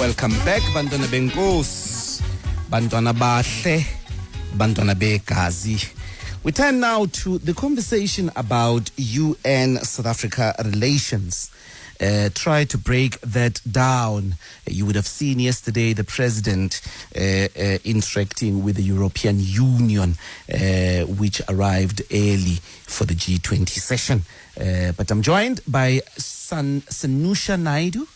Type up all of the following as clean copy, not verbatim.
Welcome back, Bantwana Benkosi, Bantwana Bahle, Bantwana Begazi. We turn now to the conversation about UN-South Africa relations. Try to break that down. You would have seen yesterday the president interacting with the European Union, which arrived early for the G20 session. But I'm joined by Sanisha Naidu.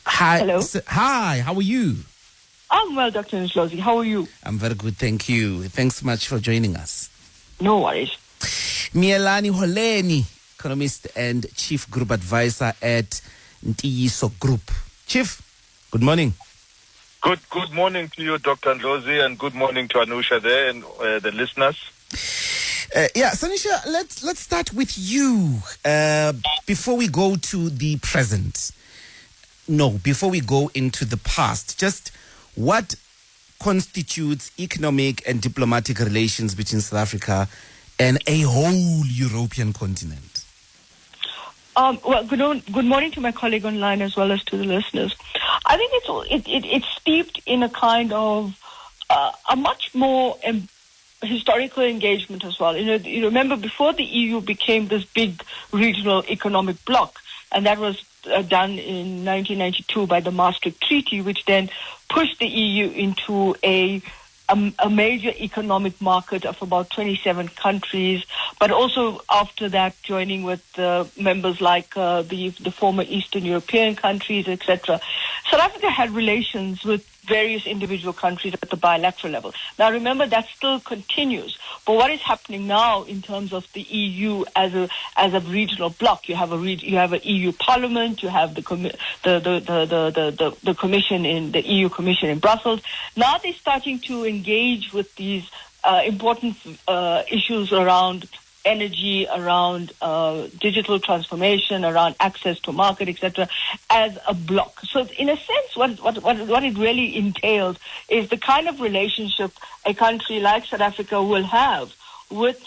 Hi. Hello. Hi, how are you? I'm well, Dr. Ndlozi. How are you? I'm very good, thank you. Thanks so much for joining us. No worries. Miyelani Holeni, economist and chief group advisor at Ndlozi Group. Chief, good morning. Good morning to you, Dr. Ndlozi, and good morning to Anusha there and the listeners. Sanisha, let's start with you before we go to the present. No, before we go into the past, just what constitutes economic and diplomatic relations between South Africa and a whole European continent? Well, good morning to my colleague online as well as to the listeners. I think it's steeped in a kind of a much more historical engagement as well. You remember before the EU became this big regional economic bloc, and that was done in 1992 by the Maastricht Treaty, which then pushed the EU into a major economic market of about 27 countries, but also after that joining with members like the former Eastern European countries, etc. South Africa had relations with various individual countries at the bilateral level. Now remember, that still continues. But what is happening now in terms of the EU as a regional bloc? You have an EU Parliament, you have the Commission in the EU Commission in Brussels. Now they're starting to engage with these important issues around energy, around digital transformation, around access to market, etc., as a bloc. So in a sense, what it really entails is the kind of relationship a country like South Africa will have with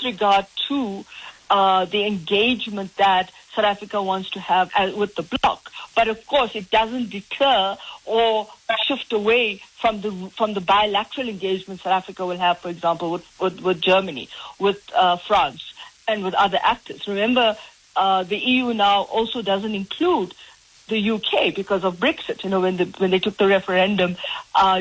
regard to the engagement that South Africa wants to have with the bloc. But of course, it doesn't deter or shift away from the bilateral engagement South Africa will have, for example, with Germany, with France, and with other actors. Remember, the EU now also doesn't include the UK because of Brexit. When they took the referendum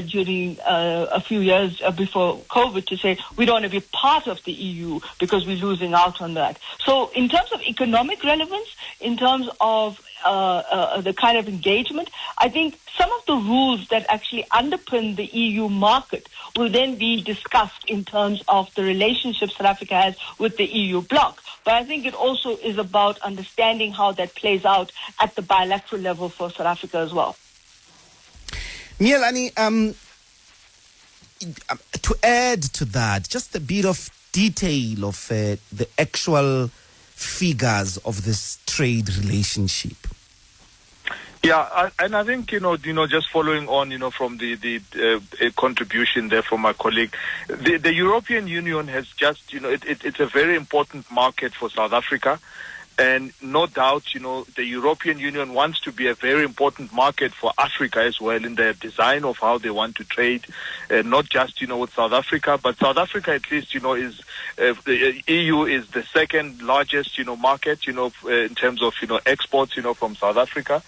during a few years before COVID to say we don't want to be part of the EU because we're losing out on that. So in terms of economic relevance, in terms of the kind of engagement, I think some of the rules that actually underpin the EU market will then be discussed in terms of the relationship South Africa has with the EU bloc. But I think it also is about understanding how that plays out at the bilateral level for South Africa as well. Miyelani, to add to that, just a bit of detail of the actual figures of this trade relationship. Yeah, and I think, just following on, from the contribution there from my colleague, the European Union has just, it's a very important market for South Africa. And no doubt, the European Union wants to be a very important market for Africa as well in their design of how they want to trade, not just, with South Africa, but South Africa at least, is the EU is the second largest, market, in terms of, exports, from South Africa,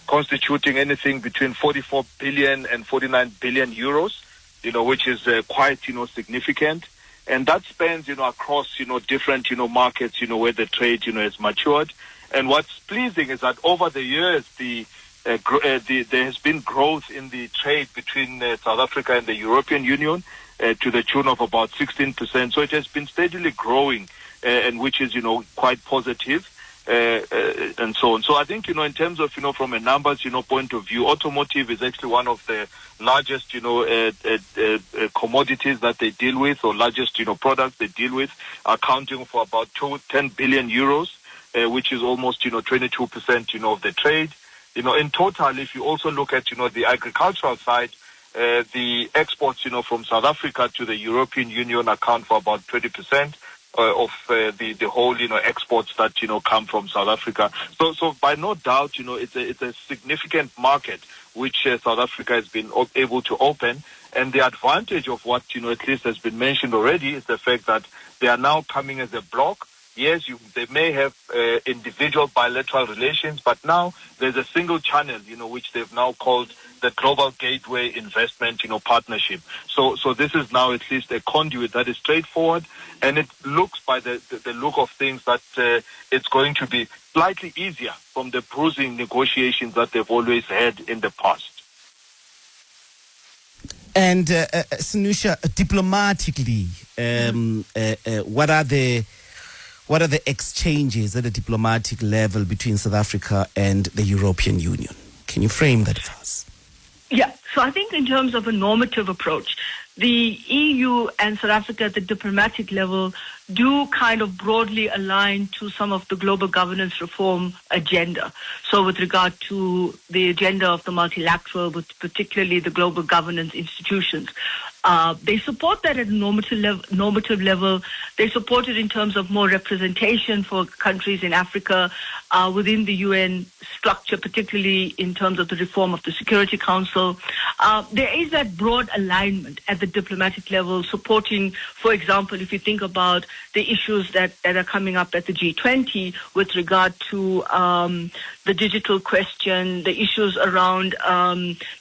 constituting anything between 44 billion and 49 billion euros, which is quite, significant. And that spans, across, different, markets, where the trade, has matured. And what's pleasing is that over the years, there has been growth in the trade between South Africa and the European Union to the tune of about 16%. So it has been steadily growing, and which is, quite positive. And so on. So I think, in terms of, from a numbers, point of view, automotive is actually one of the largest, commodities that they deal with, or largest, products they deal with, accounting for about 10 billion euros, which is almost, 22%, of the trade. In total, if you also look at, the agricultural side, the exports, from South Africa to the European Union account for about 20%. the whole exports that come from South Africa. So by no doubt it's a significant market which South Africa has been able to open. And the advantage of what at least has been mentioned already is the fact that they are now coming as a bloc. Yes, they may have individual bilateral relations, but now there's a single channel, which they've now called the Global Gateway Investment, Partnership. So this is now at least a conduit that is straightforward, and it looks by the look of things that it's going to be slightly easier from the bruising negotiations that they've always had in the past. And Sanisha, diplomatically, what are the exchanges at a diplomatic level between South Africa and the European Union? Can you frame that for us? Yeah, so I think in terms of a normative approach, the EU and South Africa at the diplomatic level do kind of broadly align to some of the global governance reform agenda. So with regard to the agenda of the multilateral, but particularly the global governance institutions, they support that at a normative level. They support it in terms of more representation for countries in Africa within the UN structure, particularly in terms of the reform of the Security Council. There is that broad alignment at the diplomatic level, supporting, for example, if you think about the issues that are coming up at the G20 with regard to the digital question, the issues around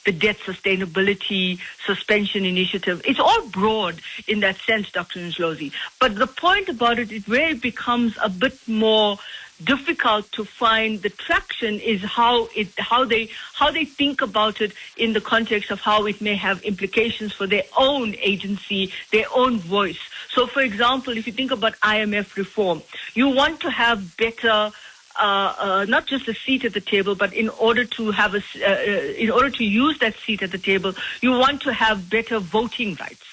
the debt sustainability suspension initiative. It's all broad in that sense, Dr. Ndlozi. But the point about it is where it becomes a bit more difficult to find the traction is how they think about it in the context of how it may have implications for their own agency, their own voice. So, for example, if you think about IMF reform, you want to have better not just a seat at the table, but in order to have in order to use that seat at the table, you want to have better voting rights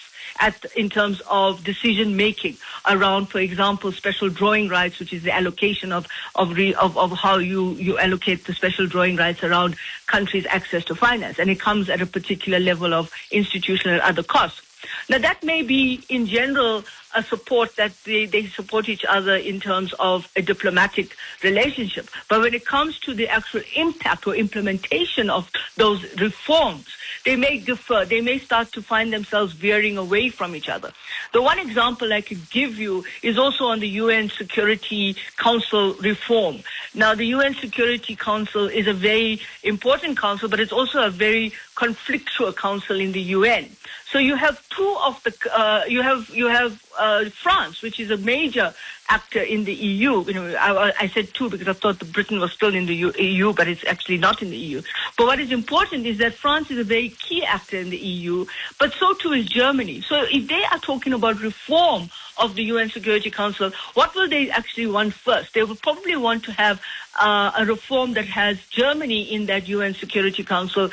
in terms of decision making around, for example, special drawing rights, which is the allocation of how you allocate the special drawing rights around countries' access to finance, and it comes at a particular level of institutional and other costs. Now, that may be, in general, a support that they support each other in terms of a diplomatic relationship. But when it comes to the actual impact or implementation of those reforms, they may differ. They may start to find themselves veering away from each other. The one example I could give you is also on the UN Security Council reform. Now, the UN Security Council is a very important council, but it's also a very conflictual council in the UN. So you have two of the you have France, which is a major actor in the EU. I said two because I thought that Britain was still in the EU, but it's actually not in the EU. But what is important is that France is a very key actor in the EU, but so too is Germany. So if they are talking about reform of the UN Security Council, what will they actually want first? They will probably want to have a reform that has Germany in that UN Security Council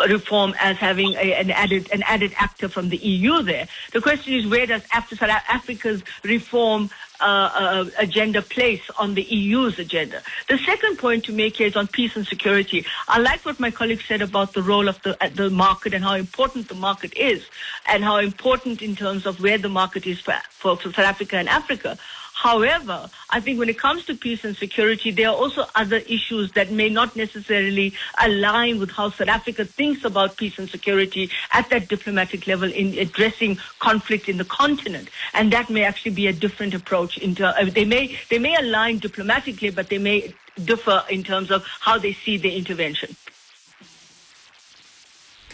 reform as having an added actor from the EU there. The question is, where does South Africa's reform agenda place on the EU's agenda? The second point to make here is on peace and security. I like what my colleague said about the role of the market and how important the market is, and how important in terms of where the market is for South Africa and Africa. However, I think when it comes to peace and security, there are also other issues that may not necessarily align with how South Africa thinks about peace and security at that diplomatic level in addressing conflict in the continent. And that may actually be a different approach. They may align diplomatically, but they may differ in terms of how they see the intervention.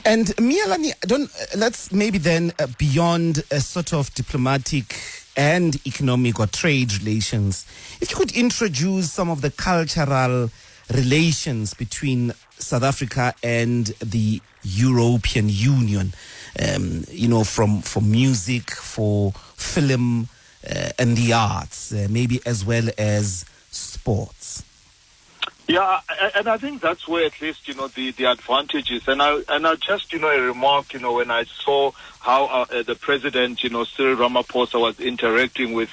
And Miyelani, let's maybe then beyond a sort of diplomatic and economic or trade relations, if you could introduce some of the cultural relations between South Africa and the European Union, for music, for film, and the arts, maybe as well as sports. Yeah, and I think that's where at least, the advantage is. And I just, a remark, when I saw how the president, Cyril Ramaphosa was interacting with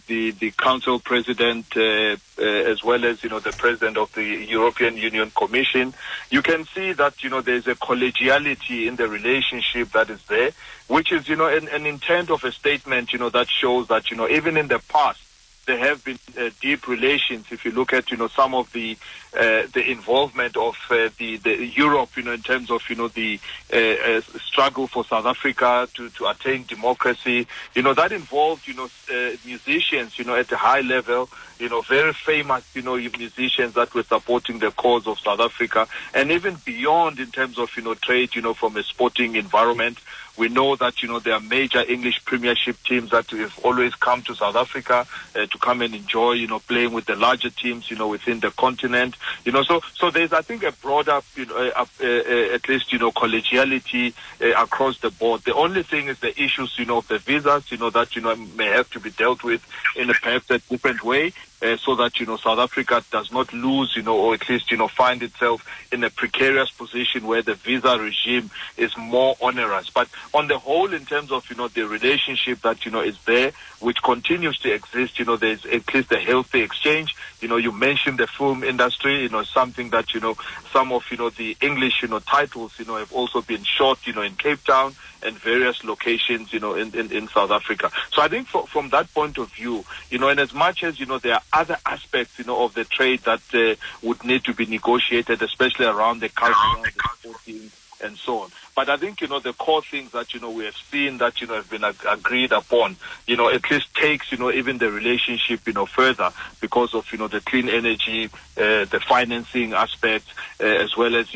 the council president, as well as, the president of the European Union Commission, you can see that, there's a collegiality in the relationship that is there, which is, an intent of a statement, that shows that, even in the past, there have been deep relations. If you look at, some of the involvement of the Europe, in terms of, the struggle for South Africa to attain democracy, that involved, musicians, at a high level, very famous, musicians that were supporting the cause of South Africa, and even beyond in terms of, trade, from a sporting environment. We know that, there are major English Premiership teams that have always come to South Africa to come and enjoy, playing with the larger teams, within the continent. So there's, I think, a broader, at least, collegiality across the board. The only thing is the issues, of the visas, that, may have to be dealt with in perhaps a different way. So that, South Africa does not lose, or at least, find itself in a precarious position where the visa regime is more onerous. But on the whole, in terms of, the relationship that, is there, which continues to exist, there's at least a healthy exchange. You mentioned the film industry, something that, some of, the English, titles, have also been shot, in Cape Town and various locations, in South Africa. So I think from that point of view, and as much as, there are other aspects, of the trade that would need to be negotiated, especially around the culture, the sporting, and so on. But I think, the core things that, we have seen that, have been agreed upon, at least takes, even the relationship, further because of, the clean energy, the financing aspect, as well as,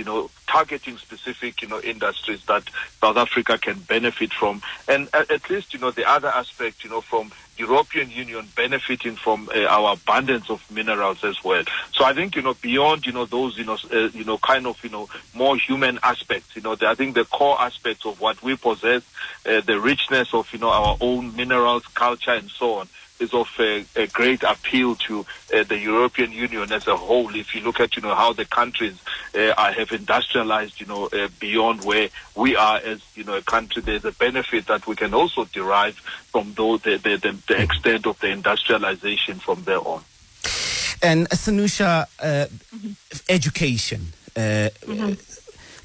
targeting specific, industries that South Africa can benefit from. And at least, the other aspect, from European Union benefiting from our abundance of minerals as well. So I think, beyond, those, kind of, more human aspects, I think the core aspects of what we possess, the richness of, our own minerals, culture, and so on, is of a great appeal to the European Union as a whole. If you look at, how the countries have industrialized, beyond where we are as, a country, there's a benefit that we can also derive from the extent of the industrialization from there on. And Sanisha, education,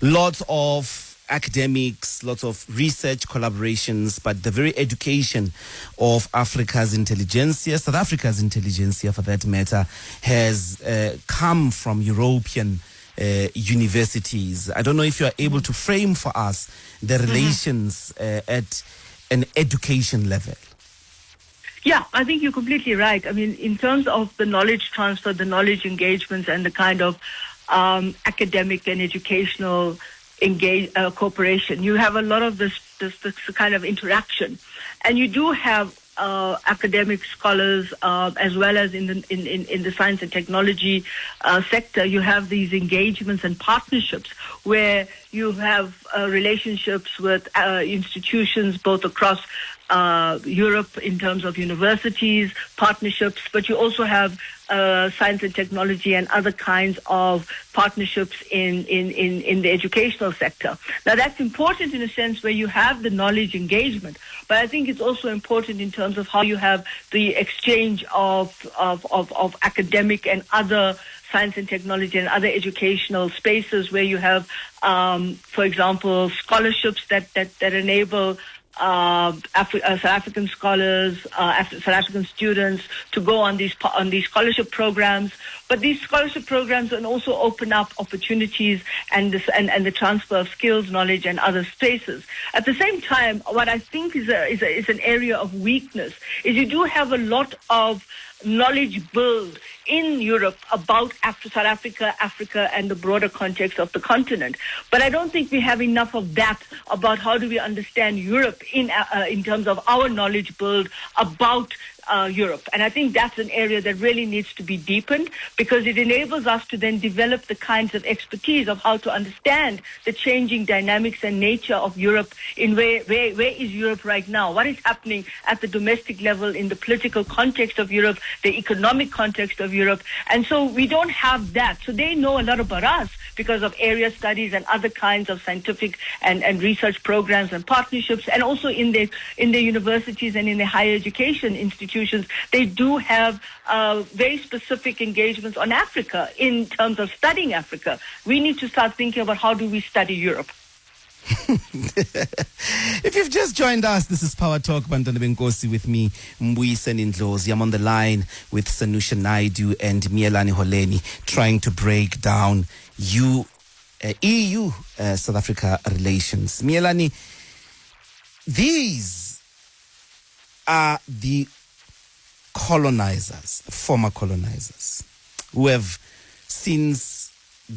lots of academics, lots of research collaborations, but the very education of Africa's intelligentsia, South Africa's intelligentsia for that matter, has come from European universities. I don't know if you are able to frame for us the relations at an education level. Yeah, I think you're completely right. I mean, in terms of the knowledge transfer, the knowledge engagements, and the kind of academic and educational cooperation, you have a lot of this kind of interaction, and you do have academic scholars as well as in the science and technology sector. You have these engagements and partnerships where you have relationships with institutions both across Europe in terms of universities, partnerships, but you also have science and technology and other kinds of partnerships in the educational sector. Now that's important in a sense where you have the knowledge engagement, but I think it's also important in terms of how you have the exchange of academic and other science and technology and other educational spaces where you have, for example, scholarships that enable South African scholars, South African students to go on these scholarship programs. But these scholarship programs can also open up opportunities and the transfer of skills, knowledge, and other spaces. At the same time, what I think is an area of weakness is you do have a lot of knowledge build in Europe about South Africa, Africa, and the broader context of the continent. But I don't think we have enough of that about how do we understand Europe in terms of our knowledge build about Europe. And I think that's an area that really needs to be deepened because it enables us to then develop the kinds of expertise of how to understand the changing dynamics and nature of Europe in where is Europe right now? What is happening at the domestic level in the political context of Europe, the economic context of Europe? And so we don't have that. So they know a lot about us because of area studies and other kinds of scientific and research programs and partnerships, and also in the universities and in the higher education institutions institutions, they do have very specific engagements on Africa in terms of studying Africa. We need to start thinking about how do we study Europe. If you've just joined us, this is Power Talk, Bantwana Benkosi, with me, Mbuyiseni Ndlozi. I'm on the line with Sanisha Naidooand and Miyelani Holeni, trying to break down EU-South Africa relations. Miyelani, these are the colonizers, the former colonizers, who have since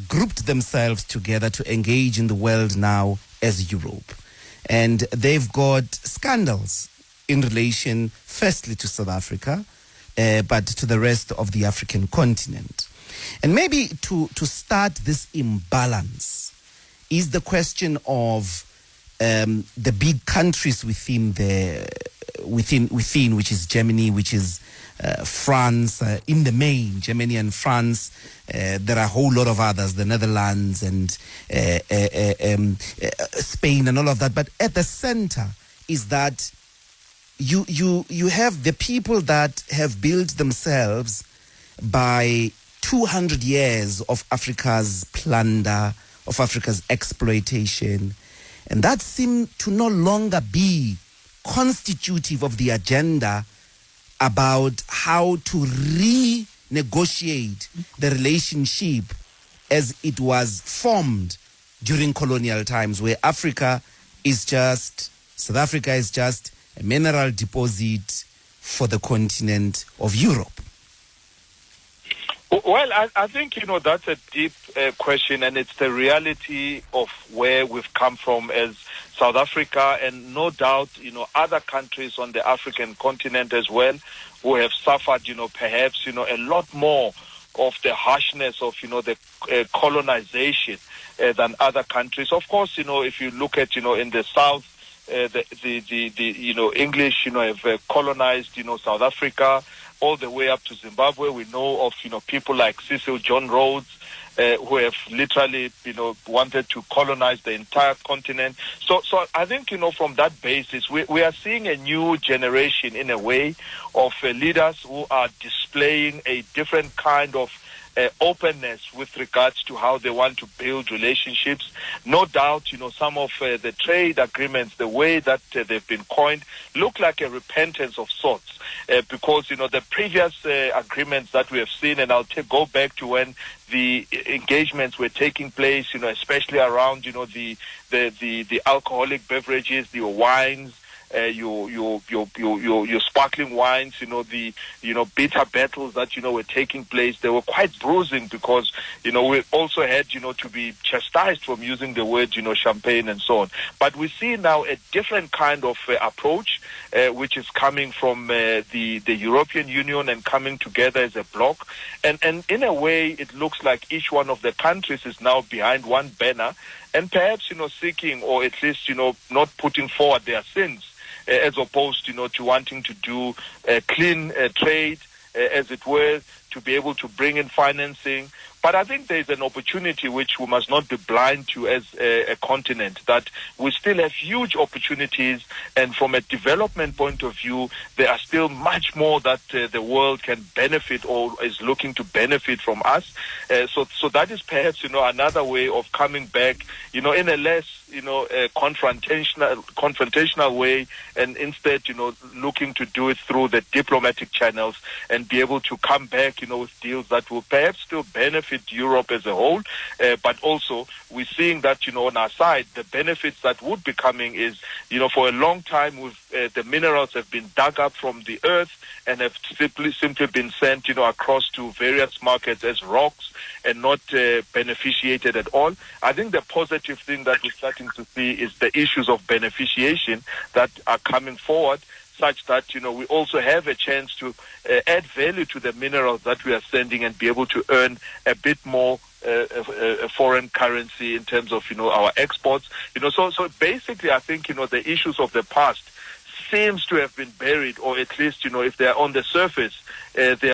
grouped themselves together to engage in the world now as Europe. And they've got scandals in relation, firstly, to South Africa, but to the rest of the African continent. And maybe to start this imbalance is the question of the big countries within, which is Germany, which is France, in the main, Germany and France. There are a whole lot of others, the Netherlands and Spain and all of that. But at the center is that you have the people that have built themselves by 200 years of Africa's plunder, of Africa's exploitation. And that seemed to no longer be constitutive of the agenda about how to renegotiate the relationship as it was formed during colonial times, where South Africa is just a mineral deposit for the continent of Europe. Well, I think, that's a deep question, and it's the reality of where we've come from as South Africa, and no doubt, other countries on the African continent as well, who have suffered, perhaps, a lot more of the harshness of, the colonization than other countries. Of course, if you look at, in the South, the English, have colonized, South Africa, all the way up to Zimbabwe. We know of, people like Cecil John Rhodes, who have literally, wanted to colonize the entire continent. So I think, from that basis, we are seeing a new generation, in a way, of leaders who are displaying a different kind of openness with regards to how they want to build relationships. No doubt, some of the trade agreements, the way that they've been coined, look like a repentance of sorts. Because, the previous agreements that we have seen, and I'll go back to when the engagements were taking place, especially around, the alcoholic beverages, the wines, your sparkling wines, the bitter battles that were taking place. They were quite bruising because we also had to be chastised from using the word champagne and so on. But we see now a different kind of approach, which is coming from the European Union and coming together as a bloc. And in a way, it looks like each one of the countries is now behind one banner, and perhaps seeking, or at least not putting forward their sins, as opposed to wanting to do clean trade, as it were, to be able to bring in financing. But I think there's an opportunity which we must not be blind to as a continent, that we still have huge opportunities, and from a development point of view, there are still much more that the world can benefit or is looking to benefit from us. So that is perhaps, another way of coming back, in a less, confrontational way, and instead, looking to do it through the diplomatic channels and be able to come back, with deals that will perhaps still benefit Europe as a whole, but also we're seeing that, on our side, the benefits that would be coming is, for a long time, the minerals have been dug up from the earth and have simply been sent, across to various markets as rocks and not beneficiated at all. I think the positive thing that we're starting to see is the issues of beneficiation that are coming forward, such that, we also have a chance to add value to the minerals that we are sending and be able to earn a bit more foreign currency in terms of, our exports. So basically, I think, the issues of the past seems to have been buried, or at least, if they're on the surface, they